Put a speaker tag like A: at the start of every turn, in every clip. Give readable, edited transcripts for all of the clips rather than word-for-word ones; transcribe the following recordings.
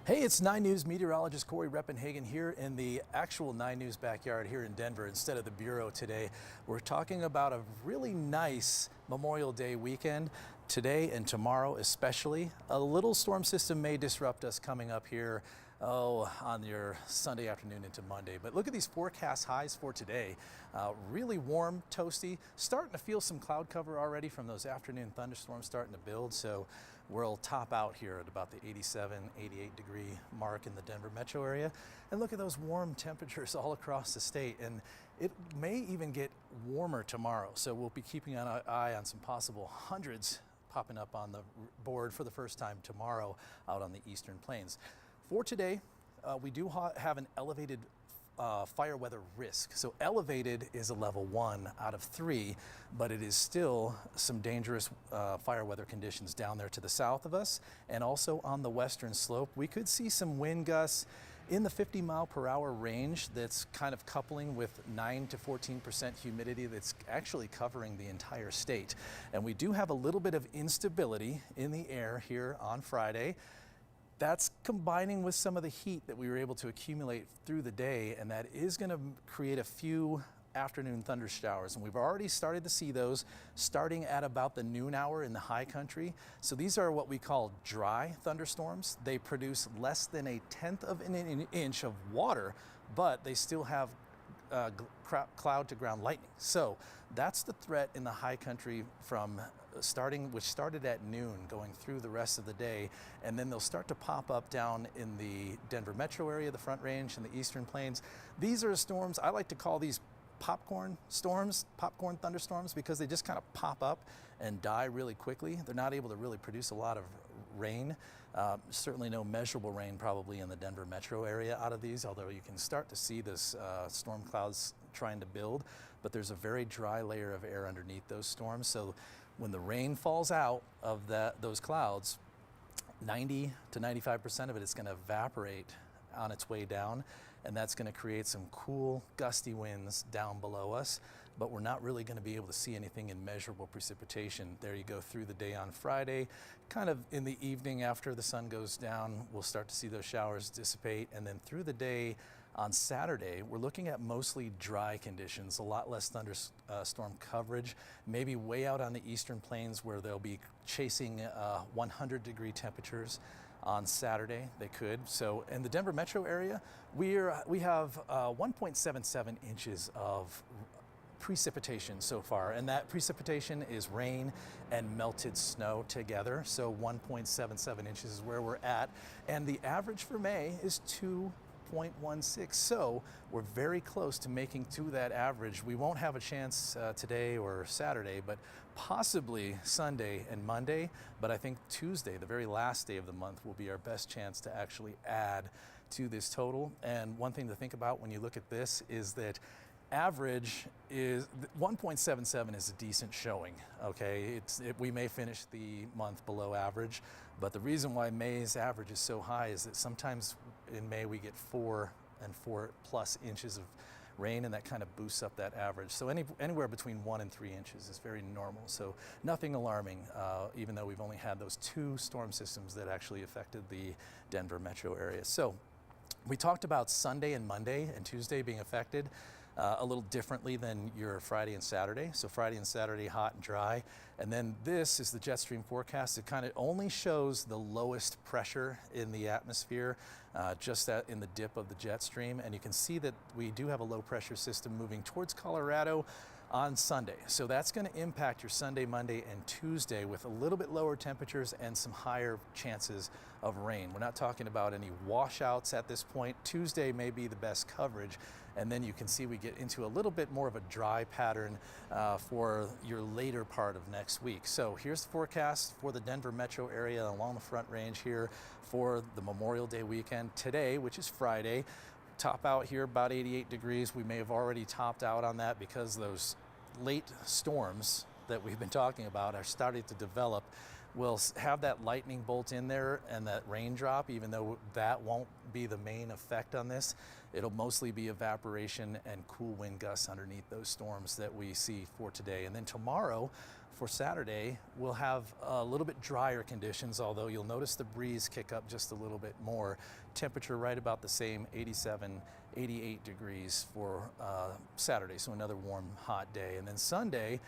A: Hey, it's 9 News meteorologist Cory Reppenhagen here in the actual 9 News backyard here in Denver instead of the Bureau today. We're talking about a really nice Memorial Day weekend. Today and tomorrow especially. A little storm system may disrupt us coming up here, on your Sunday afternoon into Monday. But look at these forecast highs for today. Really warm, toasty, starting to feel some cloud cover already from those afternoon thunderstorms starting to build. So we'll top out here at about the 87, 88 degree mark in the Denver metro area. And look at those warm temperatures all across the state. And it may even get warmer tomorrow. So we'll be keeping an eye on some possible hundreds popping up on the board for the first time tomorrow out on the eastern plains. For today, we do have an elevated fire weather risk. So elevated is a level 1 out of 3, but it is still some dangerous fire weather conditions down there to the south of us and also on the western slope. We could see some wind gusts in the 50-mile-per-hour range that's kind of coupling with 9 to 14% humidity that's actually covering the entire state. And we do have a little bit of instability in the air here on Friday. That's combining with some of the heat that we were able to accumulate through the day, and that is going to create a few afternoon thunder showers. And we've already started to see those starting at about the noon hour in the high country. So these are what we call dry thunderstorms. They produce less than a tenth of an inch of water, but they still have cloud to ground lightning. So that's the threat in the high country from which started at noon going through the rest of the day, and then they'll start to pop up down in the Denver metro area, the Front Range and the eastern plains. These are storms, I like to call these popcorn storms, popcorn thunderstorms, because they just kind of pop up and die really quickly. They're not able to really produce a lot of rain. Certainly no measurable rain probably in the Denver metro area out of these, although you can start to see this storm clouds trying to build, but there's a very dry layer of air underneath those storms. So when the rain falls out of those clouds, 90 to 95% of it is going to evaporate on its way down, and that's going to create some cool gusty winds down below us, but we're not really going to be able to see anything in measurable precipitation. There you go through the day on Friday. Kind of in the evening after the sun goes down, we'll start to see those showers dissipate, and then through the day on Saturday, we're looking at mostly dry conditions, a lot less thunderstorm coverage, maybe way out on the eastern plains where they'll be chasing 100-degree temperatures. On Saturday, they could. So in the Denver metro area, we have 1.77 inches of precipitation so far, and that precipitation is rain and melted snow together. So 1.77 inches is where we're at, and the average for May is 2.16. So we're very close to making to that average. We won't have a chance today or Saturday, but possibly Sunday and Monday. But I think Tuesday, the very last day of the month, will be our best chance to actually add to this total. And one thing to think about when you look at this is that average is 1.77 is a decent showing. Okay, we may finish the month below average, but the reason why May's average is so high is that sometimes in May we get 4 and 4+ inches of rain, and that kind of boosts up that average. So anywhere between 1 and 3 inches is very normal. So nothing alarming, even though we've only had those 2 storm systems that actually affected the Denver metro area. So we talked about Sunday and Monday and Tuesday being affected a little differently than your Friday and Saturday. So Friday and Saturday, hot and dry. And then this is the jet stream forecast. It kind of only shows the lowest pressure in the atmosphere, just in the dip of the jet stream. And you can see that we do have a low pressure system moving towards Colorado on Sunday. So that's going to impact your Sunday, Monday, and Tuesday with a little bit lower temperatures and some higher chances of rain. We're not talking about any washouts at this point. Tuesday may be the best coverage, and then you can see we get into a little bit more of a dry pattern for your later part of next week. So here's the forecast for the Denver metro area along the Front Range here for the Memorial Day weekend. Today, which is Friday, top out here about 88 degrees. We may have already topped out on that because those late storms that we've been talking about are starting to develop. we'll have that lightning bolt in there and that raindrop, even though that won't be the main effect on this. It'll mostly be evaporation and cool wind gusts underneath those storms that we see for today. And then tomorrow, for Saturday, we'll have a little bit drier conditions, although you'll notice the breeze kick up just a little bit more. Temperature right about the same, 87, 88 degrees for Saturday, so another warm, hot day. And then Sunday,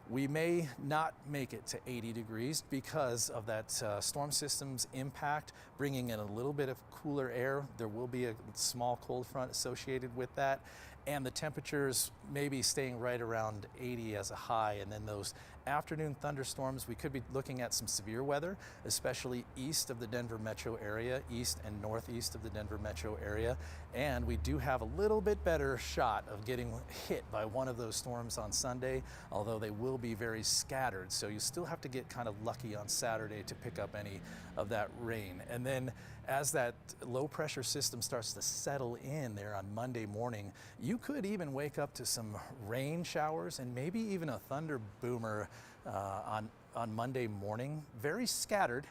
A: we may not make it to 80 degrees because of that storm system's impact, bringing in a little bit of cooler air. There will be a small cold front associated with that, and the temperatures may be staying right around 80 as a high. And then those afternoon thunderstorms, we could be looking at some severe weather, especially east of the Denver metro area, east and northeast of the Denver metro area. And we do have a little bit better shot of getting hit by one of those storms on Sunday, although they will be very scattered. So you still have to get kind of lucky on Saturday to pick up any of that rain. And then as that low pressure system starts to settle in there on Monday morning, you could even wake up to some rain showers and maybe even a thunder boomer on Monday morning. Very scattered,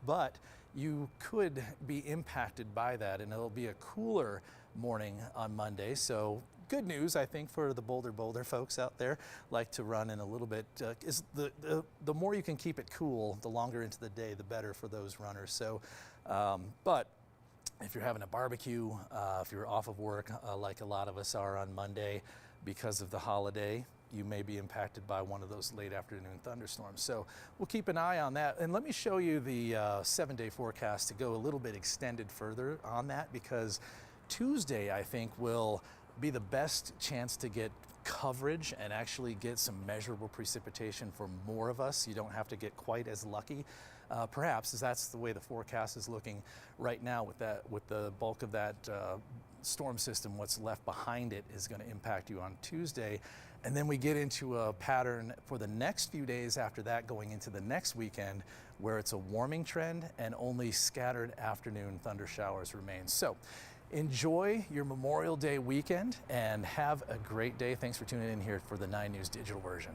A: but you could be impacted by that, and it'll be a cooler morning on Monday. So good news, I think, for the Boulder folks out there. Like to run in a little bit. Is the more you can keep it cool, the longer into the day, the better for those runners. So, but if you're having a barbecue, if you're off of work, like a lot of us are on Monday because of the holiday, you may be impacted by one of those late afternoon thunderstorms. So we'll keep an eye on that. And let me show you the 7-day forecast to go a little bit extended further on that, because Tuesday, I think, will be the best chance to get coverage and actually get some measurable precipitation for more of us. You don't have to get quite as lucky, perhaps, as that's the way the forecast is looking right now with the bulk of that storm system. What's left behind it is going to impact you on Tuesday. And then we get into a pattern for the next few days after that, going into the next weekend, where it's a warming trend and only scattered afternoon thunder showers remain. So enjoy your Memorial Day weekend and have a great day. Thanks for tuning in here for the 9 News digital version.